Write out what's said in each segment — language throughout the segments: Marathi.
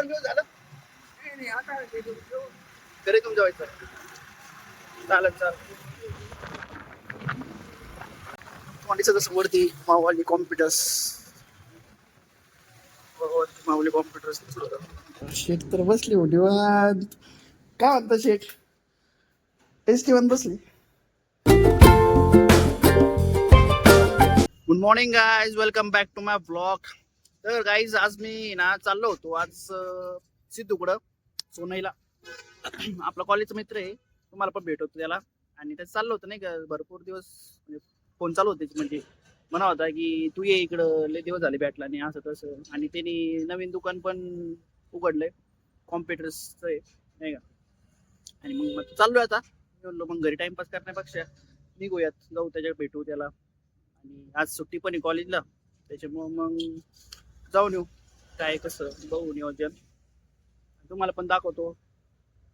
जेवण झालं घरी तुम जेवायचं चालेल जसं वरती मावली कॉम्प्युटर्स माऊली कॉम्प्युटर्स शेठ तर बसली होती काय म्हणता शेठ टेस्टी वन बसली. Good morning guys, welcome back to my blog. तर गाईज आज मी ना चाललो होतो आज सिद्धूकडं सोनईला. आपला कॉलेजचा मित्र आहे, तुम्हाला पण भेट होतो त्याला. आणि त्याचं चाललं होतं नाही का, भरपूर दिवस फोन चालू होते, म्हणजे म्हणा होता की तू ये इकडं, लय दिवस झाले भेटला नाही असं तसं. आणि त्यांनी नवीन दुकान पण उघडलंय कॉम्प्युटर्सचं आहे नाही का. आणि मग चाललोय आता. म्हणलो मग घरी टाइमपास करण्यापेक्षा निघूयात, जाऊ त्याच्याकडे भेटू त्याला. आणि आज सुट्टी पण आहे कॉलेजला, त्याच्यामुळं मग जाऊन येऊ काय कसं बघू नियोजन. तुम्हाला पण दाखवतो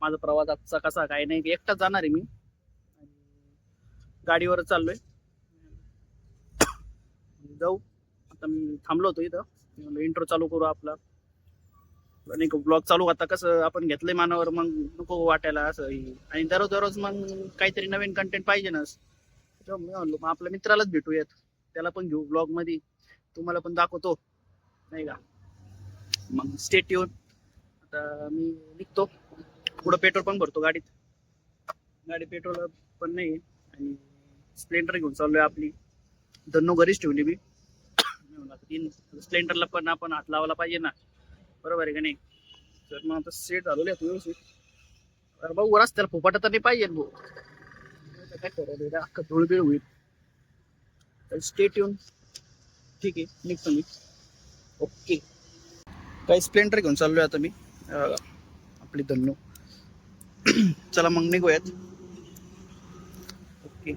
माझा प्रवास आजचा कसा काय. नाही एकटाच जाणार आहे मी, गाडीवरच चाललोय. जाऊ आता. मी थांबलो होतो इथं, इंट्रो चालू करू आपला नाही का. ब्लॉग चालू आता कसं आपण घेतलंय मानावर, मग नको वाटायला असं. आणि दररोज मग काहीतरी नवीन कंटेंट पाहिजे ना. मग आपल्या मित्रालाच भेटूयात, त्याला पण घेऊ ब्लॉग मध्ये, तुम्हाला पण दाखवतो नाही का. मग स्टे ट्यून. आता मी निघतो, पुढं पेट्रोल पण भरतो गाडी पेट्रोल पण नाही. आणि स्प्लेंडर घेऊन चाललोय आपली. धन्नो घरीच ठेवली मी. स्प्लेंडरला पण आपण हात लावायला पाहिजे ना, बरोबर आहे का नाही. तर मग आता सेट झालेले आहेत व्यवस्थित. भाऊ रस्त्याला फोपाटा तर नाही पाहिजे भाऊ, काय करा अख्खा धुळबीळ होईल. तर स्टे ट्यून. ठीक आहे, निघतो मी. ओके, काही स्प्लेंडर घेऊन चाललोय आता मी, आपली धन्नो. चला मग निघूयात. ओके,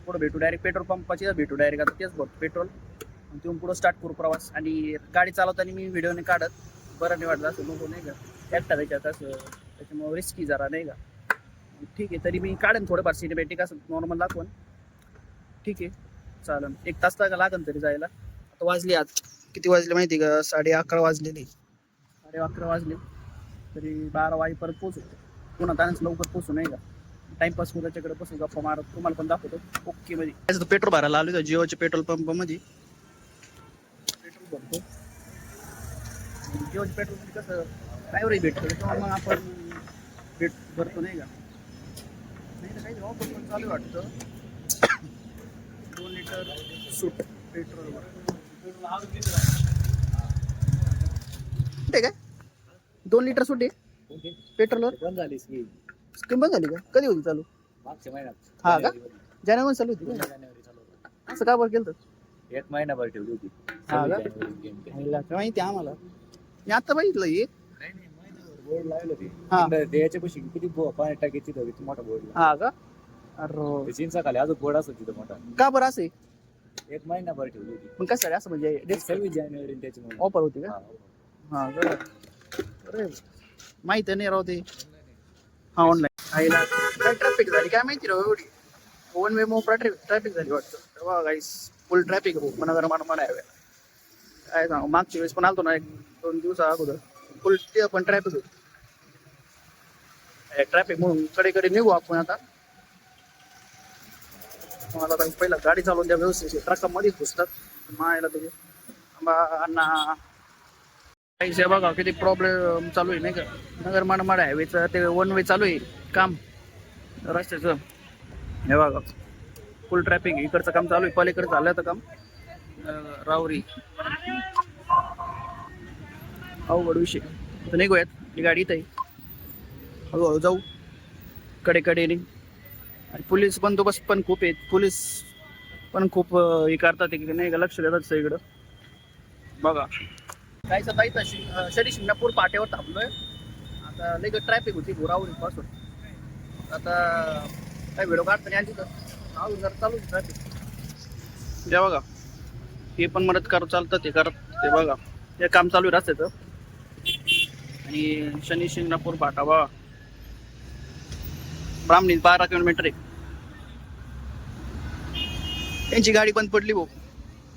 पुढं भेटू डायरेक्ट पेट्रोल पंपाची भेटू डायरेक्ट. आता तेच भरतो पेट्रोल, तिथून पुढं स्टार्ट करू प्रवास. आणि गाडी चालवताना मी व्हिडिओने काढत, बरं नाही वाटलं असं नको नाही का, एकटा त्याच्यात असं, त्याच्यामुळे रिस्की जरा नाही का. ठीक आहे, तरी मी काढेन थोडंफार सिनेमॅटिक असं नॉर्मल दाखवून. ठीक आहे चालेल, 1 तास लागेल तरी जायला. आता वाजले, आज किती वाजले माहिती का, 11:30 वाजलेले. 11:30 वाजले तरी 12 वाजेपर्यंत पोहोचू. पुन्हा त्यानंच लवकर पोहोचू नाही का. टाइमपास करू त्याच्याकडे, बसून गप्पा मारत तुम्हाला पण दाखवतो. ओके मध्ये पेट्रोल भरायला आलो जिओच्या पेट्रोल पंप मध्ये. पेट्रोल भरतो, जिओच्या पेट्रोल मध्ये कसं ड्रायव्हरही भेटतो, तेव्हा मग आपण भरतो नाही का. नाही तर काही ऑफर पण चालू वाटतं. 2 लिटर सूट पेट्रोलवर काय 2 लिटर सूट आहे पेट्रोलवर. बंद झाली स्कीम. स्कीम बंद झाली का, कधी होती चालू? मागच्या महिन्यात. हा का, जानेवारी चालू होती का? जानेवारी चालू होतं. असं का बरं केलं? 1 महिनाभर ठेवली होती. हा का? माहिती आम्हाला, मी आता बघितलं हे. बोर्ड लावलं हा. ते याच्यापाशी किती पाणी टाकीची होती, मोठा बोर्ड. हा का, अरे चिंचा खाली अजून बोर्ड असतो तिथं मोठा. का बरं असे? 1 महिनाभर ठेवली होती. मग कसं असं म्हणजे 26 जानेवारी त्याच्यामुळे ऑफर होती का? हा बरं. अरे माहिती नाही राव ते. हा ऑनलाईन आईला काय ट्रॅफिक झाली काय माहिती राव एवढी. 1 वे मोकळा ट्रॅफिक झाली वाटतं. तेव्हा गाईस फुल ट्रॅफिक मनागर म्हणा काय सांगू. मागच्या वेळेस पण आलतो ना 1-2 दिवसा अगोदर, फुल ते पण ट्रॅफिक होती. ट्रॅफिक म्हणून कडे निघू आपण आता. मला पहिला गाडी चालवून द्या व्यवस्थित, ट्रकामध्येच घुसतात मायला तुझे अण्णा. काही बघा किती प्रॉब्लेम चालू आहे नाही का. नगर मनमाड हायवेचं ते 1 वे चालू आहे काम रस्त्याचं. हे बघा फुल ट्रॅफिक, इकडचं काम चालू आहे, पलीकडे झालं तर काम रावरी. अवघड विषय. तर निघूयात, ही गाडी इथं आहे, हळूहळू जाऊ कडेकडेने. आणि पोलीस बंदोबस्त पण खूप आहेत, पोलीस पण खूप हे करतात नाही का, लक्ष देतात सगळीकडं. बघा काय सध्या इथं शनी शिंगणापूर पाट्यावर थांबलोय. आता लई ट्रॅफिक होती रावरी पासून. आता काय व्हिडिओ काढता नाही तिथं जरा चालू ट्रॅफिक. द्या बघा, हे पण मदत करत चालतं ते करत ते बघा, हे काम चालू आहे रस्त्याचं. आणि शनी शिंगणापूर फाटा बघा, ब्राह्मणी 12 किलोमीटर आहे. त्यांची गाडी बंद पडली भाऊ.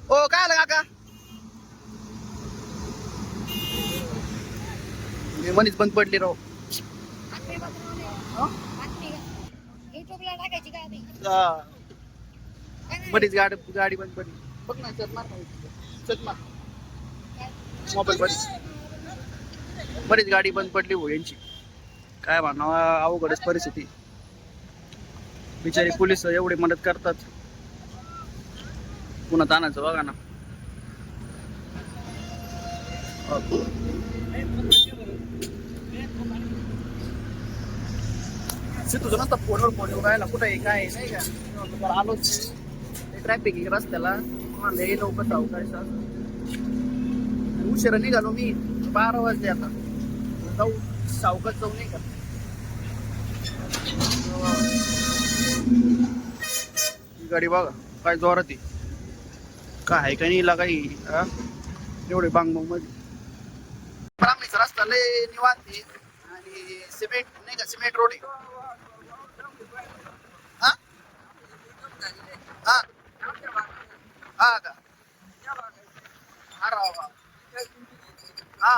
ओ काय आलं काका, हे मनीच बंद पडली राव. युट्यूबला टाकायची का आधी? हा. मध्येच गाडी बंद पडली. बघ ना चल मार मोबाईल बरीच गाडी बंद पडली हो यांची. काय म्हणावं, अवघडच परिस्थिती. बिचारी पोलीस एवढी मदत करतात, पुन्हा तानाचं बघा ना. तुझं नसतं फोनवर फोन येऊन राहिला, कुठं आहे काय नाही का. आलोच ट्रॅफिक रस्त्याला, लई लवकर सावकाश. उशिरा निघालो मी, 12 वाजले. आता जाऊ सावकाश जाऊ नाही का. ही गाडी बघा काय जोरात आहे. काय आहे का नाही काही एवढे बांगबांग मध्ये. ब्राह्मणीचा रस्ता लय निवांत आहे आणि सिमेंट नाही का, सिमेंट रोड आहे. हा हा हा का हा राव हा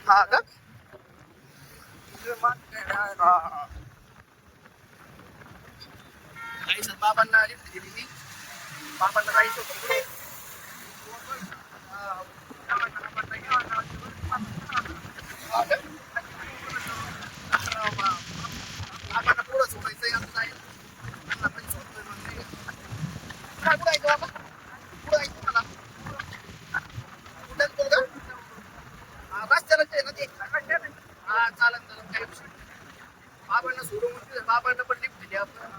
हा का हा. जायचं बाबांना लिफ्ट दिली मी. बाबांना जायचं होतं पुढे. बाबांना पुढं सोडायचं आमचं आहे. त्यांना पण सोडतोय मग नाही का. काय कुठं आहे तो बाबा? कुठं आहे तुम्हाला? कुठं आहे तो का? रस्त्यालाच आहे ना ते. हा चालन काही विषय नाही. बाबांना सोडून म्हणते, बाबांना पण लिफ्ट दिली आपण.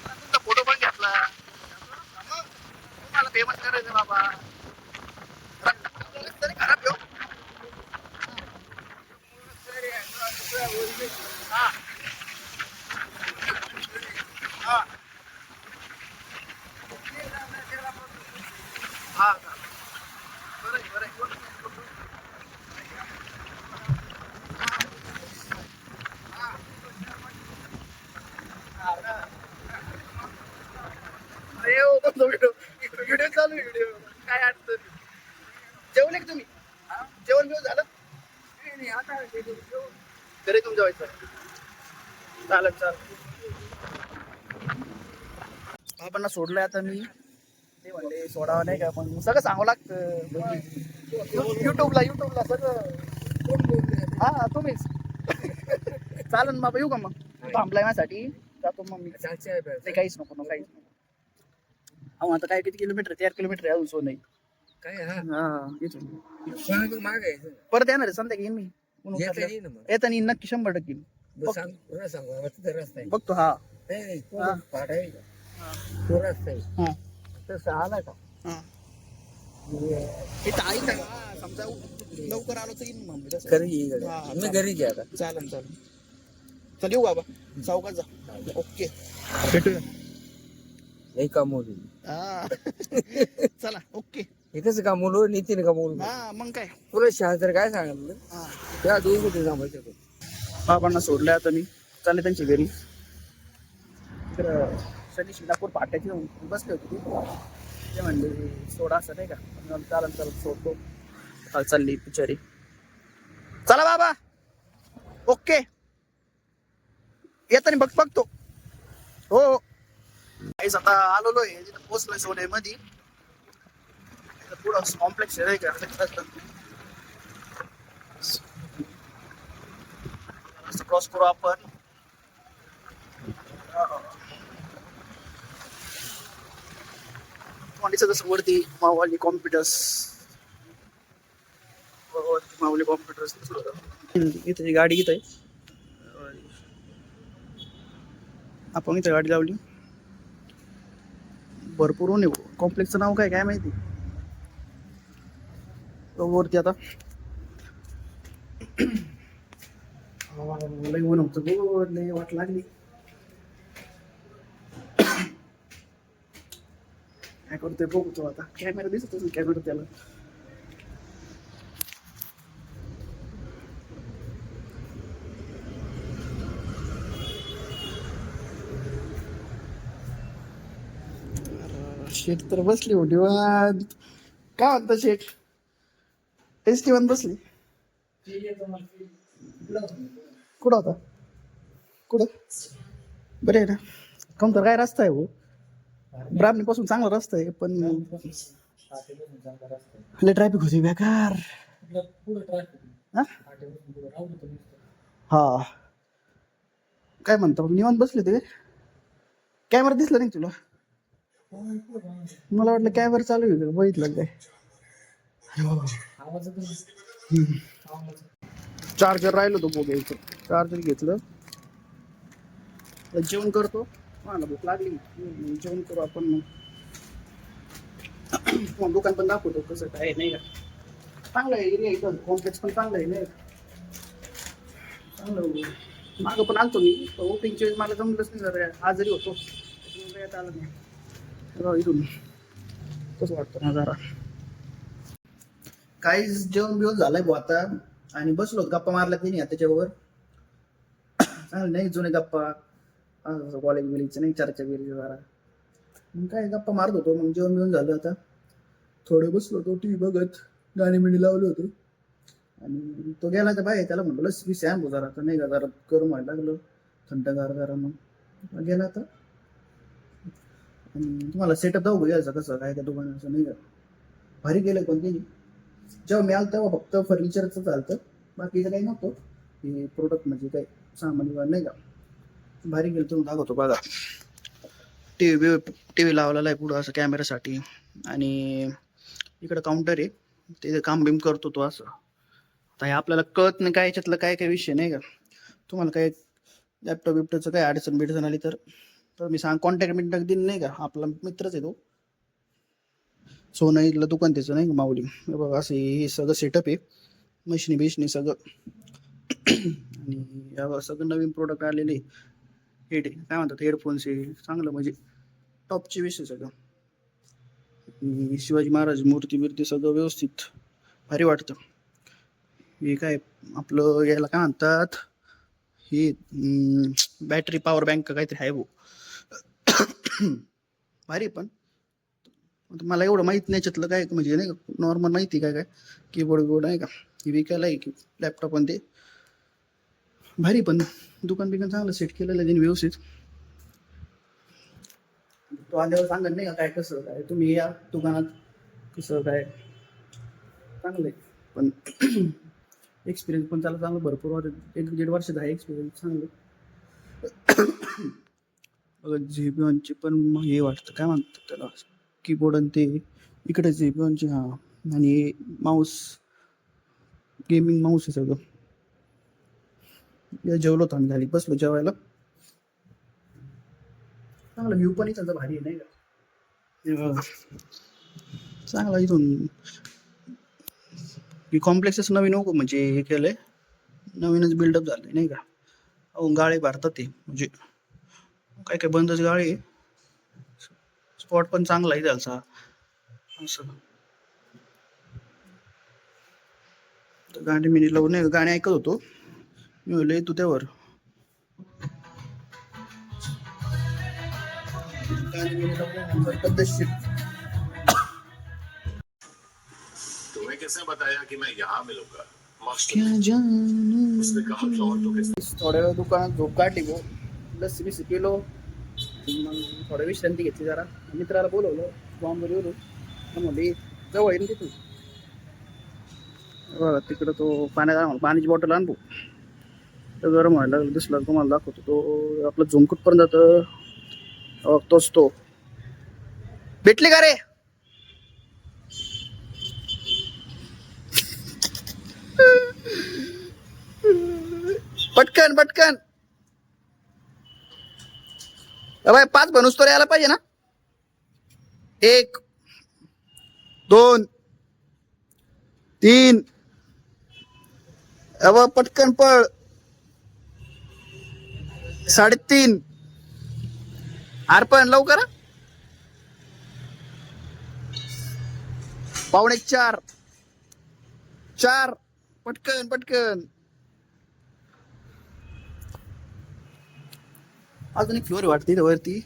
तुमचा फोटो पण घेतला. मग तुम्हाला फेमस करायचं बाबा. तरी खराब येऊ. हा हा हा का. बरं आहे, बरं आहे. अरे हो बघतो व्हिडिओ चालू व्हिडिओ काय अडचण नाही. जेवले का तुम्ही? जेवण बिवण झालं? तरी तुमच्या व्हायचं चालेल चालेल. बाबांना सोडलंय आता मी. ते म्हणले सोडावं नाही का, पण सगळं सांगावं लागतं युट्यूबला सगळं. हा तुम्हीच. चालन बाबा, येऊ का मग? थांबलाय माझ्यासाठी, जातो मग मी. ते काहीच नको काहीच नको. अहो आता काय किती किलोमीटर, 4 किलोमीटर आहे अजून सोनई. काय हा हा इथून माग आहे परत येणार आहे संध्याकाळी येईन मी. येता नाही नक्की 100% रस्ता आहे बघतो. हा नाही हा. पाठ आहे तो रस्ता आहे हा तसं आला का हा. इथं आहे का? हा, समजा लवकर आलो तर येईन मग तसं. घरी ये इकडे. हा, मी चालेल. घरी घ्या आता चालेल चल येऊ बाबा. सावकाश जा. ओके भेटूया. नाही कमवली हा चला ओके. एकच कमवलो नितीन कमवलो हा मग काय. तुला शास्त्र काय सांगितलं हा त्या दोन कुठे जमायचं बाबांना सोडले आता मी. चालले त्यांच्या घरी. तर शनी शिंगणापूर पाट्याची बसले होते ते म्हणले सोडा असं नाही का. चालन सोडतो. चालली बिचारी. चला बाबा ओके. येताना बघतो. हो काहीच आता आलेलो आहे तिथं पोचलोय सोने मध्ये. पुढं कॉम्प्लेक्स आहे का. क्रॉस करू आपण. जसं वरती मावली कॉम्प्युटर्स इथे गाडी इथं आहे. आपण इथं गाडी लावली. भरपूर ऊन आहे. कॉम्प्लेक्सचं नाव काय माहिती. वरती आता लय ऊन होतं. लय वाट लागली. काय करतोय बघतो आता. कॅमेरा दिसत असेल कॅमेरा त्याला. शेट तर बसली होती निवांत. काय म्हणता शेट? टेस्टी वन बसली. कुठं होता? कुठं? बरे आहे ना? काऊन तर काय रस्ता आहे हो, ब्राह्मणी पासून चांगला रस्ता आहे पण लय ट्रॅफिक होती बेकार. हा? हा काय म्हणतो निवांत बसले ते. कॅमेरा दिसला नाही तुला? मला वाटलं कॅमेरा चालू आहे का, बघितलं काय? चार्जर राहिलो तो घ्यायचं, चार्जर घेतलं. जेवण करतो, मला भूक लागली, जेवण करू आपण. मग दुकान पण दाखवतो कसं काय नाही का. चांगलं आहे एरिया इथं, कॉम्प्लेक्स पण चांगलं आहे नाही चांगलं. मागं पण आलतो मी, ओपनिंगच्या वेळेस मला जमलंच नाही, जरा आजारी होतो त्याच्यामुळे येता आलं नाही. इथून कसं वाटतं ना जरा. काहीच जेवण बिवण झालंय भाऊ आता, आणि बसलो गप्पा मारला की नाही त्याच्याबरोबर. चांगलं नाही जुने गप्पा, कॉलेज बिलेजचं नाही, चर्चा बिर्चा जरा. मग काय गप्पा मारत होतो. मग जेवण बिवून झालं, आता थोडं बसलो होतो टी व्ही बघत, गाणी बिणी लावले होते. आणि तो गेला तर बाहेर, त्याला म्हणलं मी सॅम हो जरा, तर नाही का जरा गरम व्हायला लागलं, थंडगार जरा. मग गेला तर. आणि तुम्हाला सेटअप दाऊ घ्यायचं कसं काय त्या दुकानाचं नाही का, भारी गेलं. पण त्यांनी जेव्हा मी आलो तेव्हा फक्त फर्निचरचं चालतं, बाकीचं काही नव्हतं. हे प्रोडक्ट म्हणजे काही सामान नाही का, भारी गेलं. तुम्ही दाखवतो बघा. टी व्ही लावलेला आहे पुढं असं कॅमेऱ्यासाठी, आणि इकडं काउंटर आहे, ते काम बिम करतो तो असं. आता हे आपल्याला कळत नाही काय याच्यातलं काय काय विषय नाही का. तुम्हाला काय लॅपटॉप बिपटॉपचं काय अडचण बिडचण आली तर मी कॉन्टॅक्ट बिंटॅक्ट दिन नाही का, आपला मित्रच आहे तो. सोनाईला दुकान त्याचं नाही का, माऊली. बघा असं हे सगळं सेटअप आहे, मशिनी बिशनी सगळं. आणि सगळं नवीन प्रोडक्ट आलेले. काय म्हणतात हेडफोन्स हे चांगलं म्हणजे टॉपची विषय सगळं. शिवाजी महाराज मूर्ती बिर्ती सगळं व्यवस्थित भारी वाटतं. हे काय आपलं याला काय म्हणतात, ही बॅटरी पॉवर बँक काहीतरी आहे भाऊ. भारी. पण मला एवढं माहित नाही याच्यातलं काय म्हणजे नाही का, नॉर्मल माहिती काय काय कीबोर्ड बिबोर्ड आहे का, ही विकायला आहे की लॅपटॉप. पण ते भारी, पण दुकान बिकान चांगलं सेट केलेलं आहे व्यवस्थित. तो आल्यावर सांगत नाही का काय कसं काय, तुम्ही या दुकानात कसं काय चांगलं आहे. पण एक्सपिरियन्स पण त्याला चांगलं भरपूर 1-1.5 वर्षाचा आहे एक्सपिरियन्स चांगलं. झेबिऑनची पण हे वाटतं काय म्हणतात त्याला, कीबोर्ड आणि ते इकडे झेबिऑनची. हा, आणि माऊस गेमिंग माऊस आहे सगळं. जेवलो होतो आम्ही, झाली बसलो जेवायला. चांगला व्ह्यू पण त्याचा भारी आहे नाही का. चांगला इथून कॉम्प्लेक्सच नवीन म्हणजे हे केलंय, नवीनच बिल्डअप झालंय नाही का. अहो गाळे भरतात ते, म्हणजे काय काय बंदच गाळे. स्पॉट पण चांगला आहे त्याचा असं. गाणी मिनी लावून नाही गाणी ऐकत होतो मी, म्हणलं तू त्यावर गाणी मिनी लावून पद्धतशीर. तुम्हें किसने बताया कि मैं यहाँ मिलूंगा? क्या जानू. थोड्या वेळ दुकानात झोप काढली गो, लस्सी बिस्सी पिलो, मग थोडा विश्रांती घेतली जरा. मित्राला बोलवलं बॉम्बवर येऊ, म्हणले जवळ येईन तिथून. बघा तिकडं तो पाण्याची बॉटल आणतो, तर गरम व्हायला दिसला तुम्हाला दाखवतो. तो आपलं झुम कुठपर्यंत जातं, तोच तो. भेटली का रे? पटकन पटकन. बाय 5 बनूस तर यायला पाहिजे ना. 1 2 3. अब पटकन पळ. 3:30. अर्पण लवकर. 3:45. 4. पटकन पटकन. अजून एक फ्लोअर वाटते वरती,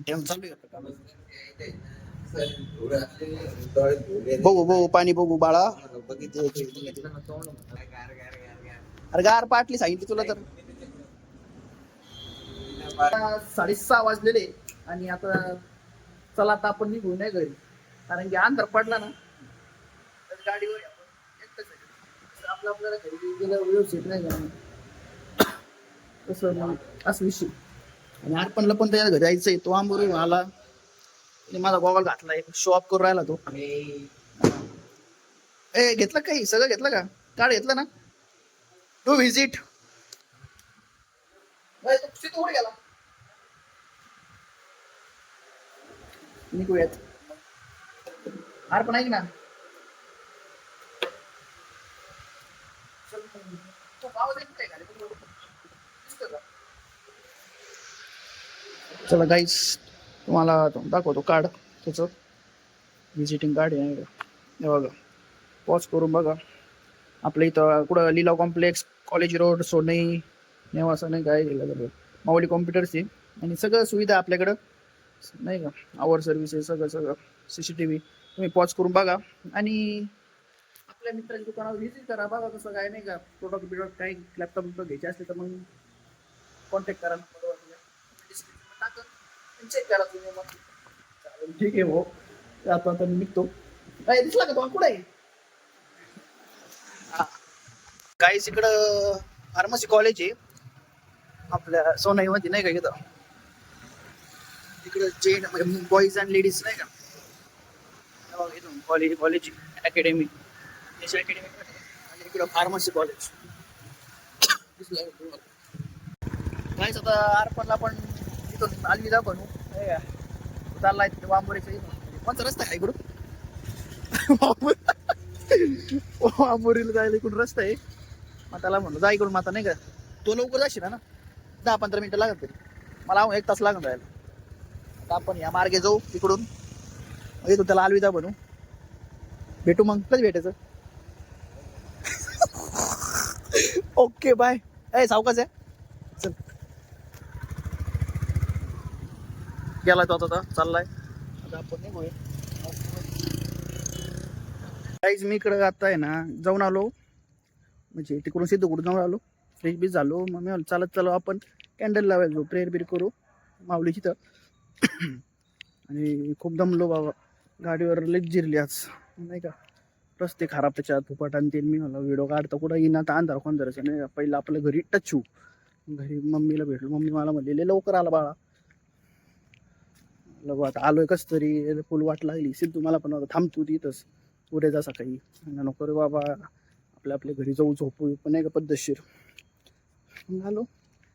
चालू आहे. बघू बघू पाणी बघू बाळा. अरे गार पाटली सांगितली तुला तर. 6:30 वाजलेले आणि आता चला आता आपण निघू नाही घरी, कारण की अंधार पडला ना तर गाडीवर एकटंच आहे. आपलं आपल्याला घरी गेलं व्यवस्थित नाही का तसं मग असं विषय. आणि अर्पणला पण त्याच्या घरी जायचंय, तो आंबोरी आला आणि माझा गॉगल घातलाय, शो ऑफ करून राहिला तो. ए घेतलं काही सगळं घेतलं का? कार्ड घेतलं ना? टू व्हिजिट गेला निघूयात. अर्पण ऐक ना, चला गाईस तुम्हाला दाखवतो कार्ड त्याचं. व्हिजिटिंग कार्ड आहे हे बघा. पॉज करून बघा. आपल्या इथं कुठं लिलाव complex, college road, Sonai, Nevasa नाही काय गेलं माऊली कॉम्प्युटर्स आहे आणि सगळं सुविधा आपल्याकडं नाही का. आवर सर्व्हिसेस सगळं सगळं CCTV. तुम्ही पॉज करून बघा आणि आपल्या मित्राच्या दुकानावर व्हिजिट करा. बघा कसं काय नाही का, प्रोडक्ट बिडक्ट काही लॅपटॉप घ्यायचे असले तर मग कॉन्टॅक्ट करा. चेक करा तुम्ही मग. चालेल ठीक आहे भाऊ, आता आता मी निघतो. काय दिसला का तो कुठं आहे? काहीच इकडं फार्मसी कॉलेज आहे आपल्या सोनाईमध्ये नाही का. इथं इकडं जेंट म्हणजे बॉईज अँड लेडीज नाही का. इथून कॉलेज अकॅडमी आणि इकडं फार्मसी कॉलेज काहीच. आता अर्पणला पण इथून अलविदा बनू चाललाय वांबोरीचा. इथून कोणता रस्ता आहे इकडून? वांबोरीला जायला इकडून रस्ता आहे. मग त्याला म्हणलं जा इकडून. माता नाही का तो लवकर जाशील ना, 10-15 मिनिटं लागत तरी. मला 1 तास लागून जायला. आता आपण या मार्गे जाऊ इकडून, इथून त्याला अलविदा बनू. भेटू मग कधी भेटायचं? Okay bye. ए सावकाश आहे. चल गेला तो आता चाललाय. आता आपण नाही काहीच. मी इकडं आता आहे ना जाऊन आलो, म्हणजे तिकडून सिद्धूकडून जाऊन आलो, फ्रेश बीच झालो. मग मी चालत चालू आपण कॅन्डल लावायचो, प्रेयर बीर करू माऊलीची तर. आणि खूप दमलो बाबा, गाडीवर लईच जिरली आज नाही का. रस्ते खराब त्याच्यात फुपाट आणि ते. मी मला व्हिडिओ काढता कुठं येईना तर अंधार कोणतरच नाही का. पहिलं आपलं घरी टच होऊ. घरी मम्मीला भेटलो. मम्मी मला म्हणलेले लवकर आला बाळा. आता आलोय कस तरी, फुल वाट लागली. सिद्धू मला पण होता थांबतो तिथंच उद्या जा सकाळी. नको रे बाबा, आपल्या घरी जाऊ झोपू पण नाही का पद्धतशीर. मग आलो.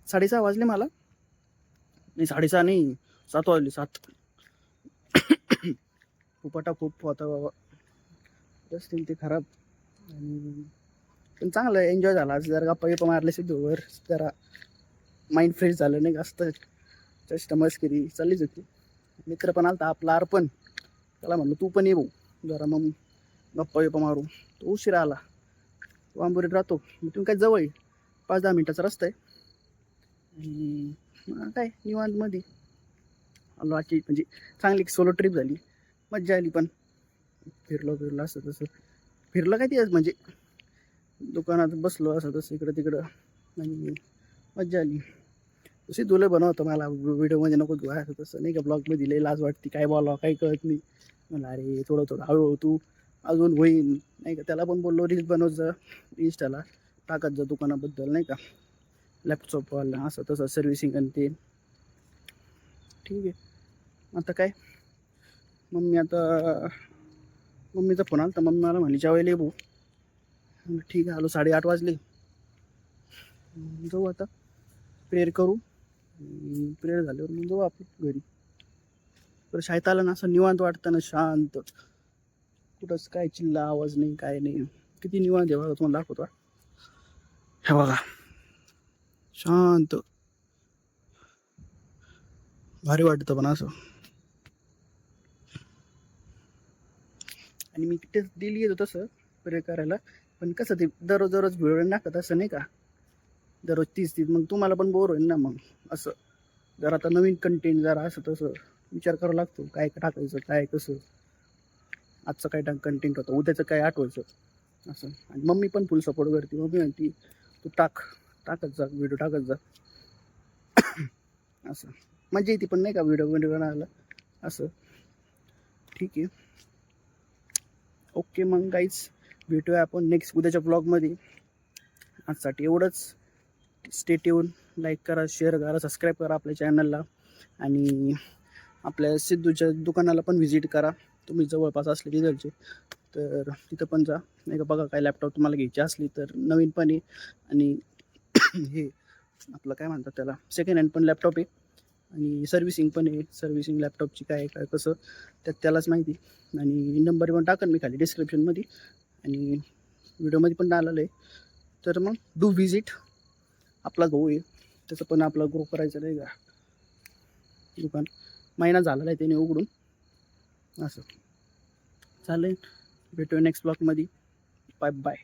6:30 वाजले मला. नाही 6:30 नाही, 7 वाजले. 7 फुपाटा खूप होता बाबा. रस्ते ते खराब आणि पण चांगलं एन्जॉय झाला आज. जरा गप्पा गप्पा मारले सिद्धूवर, जरा माइंड फ्रेश झालं नाही का. असतं जस्ट मस्करी चाललीच होती. मित्र पण आलता आपला अर्पण, त्याला म्हणलं तू पण ये भाऊ जरा मग गप्पा गप्पा मारू. तो उशिरा आला. तो आंबोरीत राहतो. मग तुम्ही काय जवळ 5-10 मिनिटाचा रस्ता आहे. आणि काय निवांतमध्ये आलो. आजची म्हणजे चांगली सोलो ट्रिप झाली, मज्जा आली. पण फिरलो असं तसं फिरलं काय ते म्हणजे दुकानात बसलो असं तसं इकडं तिकडं आणि मज्जा आली. तशी तुला बनवतं मला व्हिडिओमध्ये नको तू असं तसं नाही का. ब्लॉगमध्ये लई लाज वाटते, काय बोलावं काही कळत नाही. मला अरे थोडं हळूहळू तू अजून होईन नाही का. त्याला पण बोललो रील्स बनवत जा, इंस्टाला टाकत जा दुकानाबद्दल नाही का, लॅपटॉपवाला असं तसं सर्व्हिसिंग आणि ते. ठीक आहे. आता काय मम्मीचा फोन आला तर मम्मी मला म्हणली जेवायला ये भाऊ. ठीक आहे आलो. 8:30 वाजले. जाऊ आता प्रेयर करू. प्रेयर झाल्यावर मग जाऊ आपण घरी. तर शाळेत आलं ना असं निवांत वाटतं ना, शांत. कुठंच काय चिल्ला आवाज नाही काय नाही. किती निवांत आहे बघा, तुम्हाला दाखवतो. हे बघा शांत भारी वाटतं पण असं. आणि मी डेली येतो तसं प्रेयर करायला. पण कसं ते दररोज व्हिडिओ टाकत असं नाही का, दररोज 30 मग तुम्हाला पण बोर होईल ना. मग असं जरा आता नवीन कंटेंट जरा असं तसं विचार करावा लागतो, काय टाकायचं काय कसं. आजचं काय कंटेंट होतं, उद्याचं काय आठवायचं असं. आणि मम्मी पण फुल सपोर्ट करते. मम्मी म्हणते तू टाकत जा व्हिडिओ टाकत जा असं. मजा येते पण नाही का व्हिडिओ बनायला असं. ठीक आहे, ओके मग गाईज, भेटूया आपण नेक्स्ट उद्याच्या ब्लॉगमध्ये. आजसाठी एवढंच. स्टे ट्यून, लाईक करा, शेअर करा, सबस्क्राईब करा आपल्या चॅनलला. आणि आपल्या सिद्धूच्या दुकानाला पण व्हिजिट करा तुम्ही जवळपास असले तिथलचे तर तिथं पण जा. नाही का बघा काय लॅपटॉप तुम्हाला घ्यायची असली तर नवीन पण आहे. आणि हे आपलं काय म्हणतात त्याला, सेकंड हँड पण लॅपटॉप आहे. आणि सर्व्हिसिंग पण आहे. सर्व्हिसिंग लॅपटॉपची काय कसं त्यालाच माहिती. आणि नंबर पण टाकन मी खाली डिस्क्रिप्शनमध्ये आणि व्हिडिओमध्ये पण आलेलं आहे. तर मग डू व्हिजिट. आपला भाऊ आहे त्याचं पण आपला ग्रो करायचं नाही का दुकान. महिना झालेला आहे त्याने उघडून असं. चालेल, भेटूया नेक्स्ट ब्लॉगमध्ये. Bye bye.